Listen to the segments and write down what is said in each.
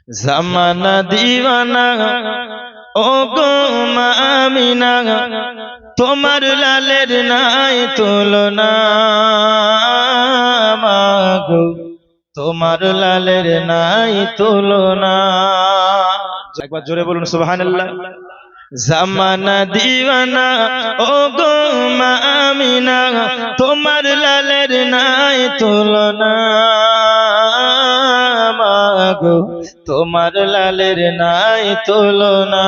জামানা দিওয়ানা ও গো মা আমিনা, তোমার লালের নাই তুলনা। মা গো তোমার লালের নাই তুলনা। একবার জোরে বলুন সুবহানাল্লাহ। জামানা দিওয়ানা ও গো মা আমিনা, তোমার লালের নাই তুলনা। মা গো তোমার লালের নাই তুলনা।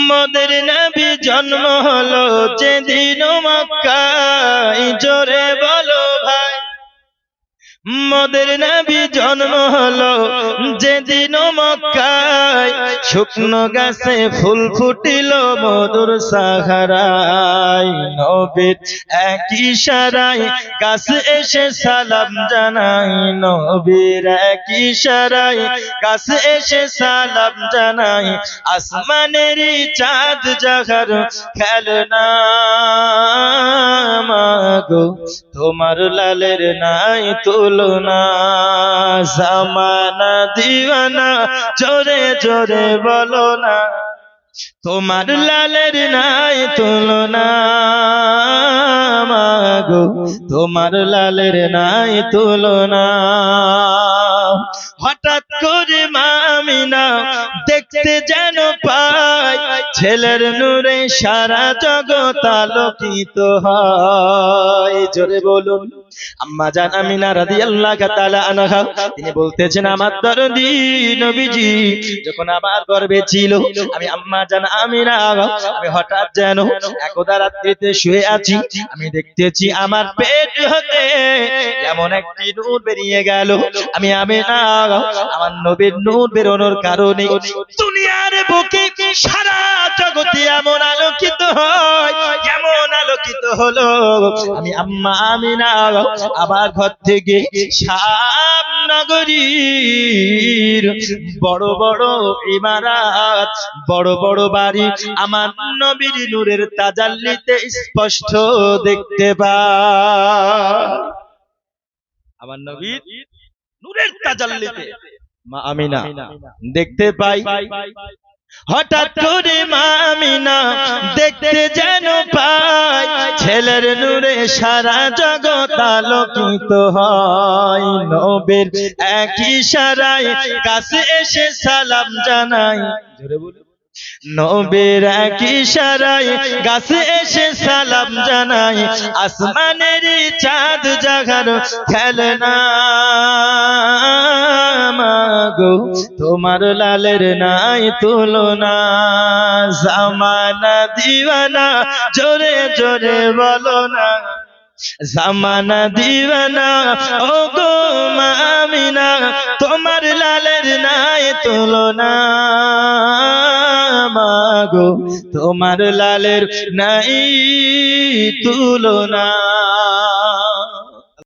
মোদের নবী জন্ম হলো যেদিন মক্কায়, জোরে বলো ভাই। মোদের নবী জন্ম হলো যেদিন মক্কায়, শুকনো গাছে ফুল ফুটিল মধুর সাহারায়। নবীর এক ইশারায় গাছ এসে সালাম জানাই, নবীর এক ইশারায় গাছ এসে সালাম জানাই। আসমানেরই চাঁদ জাগার খেলনা। মা গো তোমার লালের নাই তুলনা। জামানা দিওয়ানা জোরে জোরে বলো না, তোমার লালের নাই তুলনা। মা গো তোমার লালের নাই তুলনা। হঠাৎ করে মা আমিনা দেখতে যেন পাই, ছেলের নূরে সারা জগৎ আলোকিত হয়। জোরে বলুন। আম্মা জান আমিনা রাদিয়াল্লাহু তাআলা আনহা তিনি বলতেছেন, আমার দরদি নবীজি যখন আমার গর্ভে ছিল, আমি আম্মা জান আমিনা আমি হঠাৎ যেন একদা রাত্রিতে শুয়ে আছি, আমি দেখতেছি আমার পেট হতে এমন একটি নূর বেরিয়ে গেল। আমি আমিনা আমার নবীর নূর বেরোনোর কারণে দুনিয়ার বুকে সারা জগতে এমন আলোকিত হয়, এমন আলোকিত হলো। আমি আম্মা আমিনা আবার ঘর থেকে শাম নগরীর বড় বড় ইমারত, বড় বড় বাড়ি আমার নবীর নূরের তাজাল্লিতে স্পষ্ট দেখতে পাই। আমার নবীর নূরের তাজাল্লিতে মা আমিনা দেখতে পাই। হঠাৎ করে মা আমিনা দেখতে যেন পাই, ছেলের নূরে সারা জগৎ আলোকিত হয়। নবীর এক ইশারায় কাছে এসে সালাম জানাই। জোরে বলুন। নবীর এক ইশারায় গাছে এসে সালাম জানাই, আসমানের চাঁদ জাগার খেলনা। মা গো তোমার লালের নাই তুলনা। জামানা দিওয়ানা জোরে জোরে বলো না, জামানা দিওয়ানা ও গো মা আমিনা, তোমার লালের নাই তুলনা। মা গো তোমার লালের নাই তুলনা।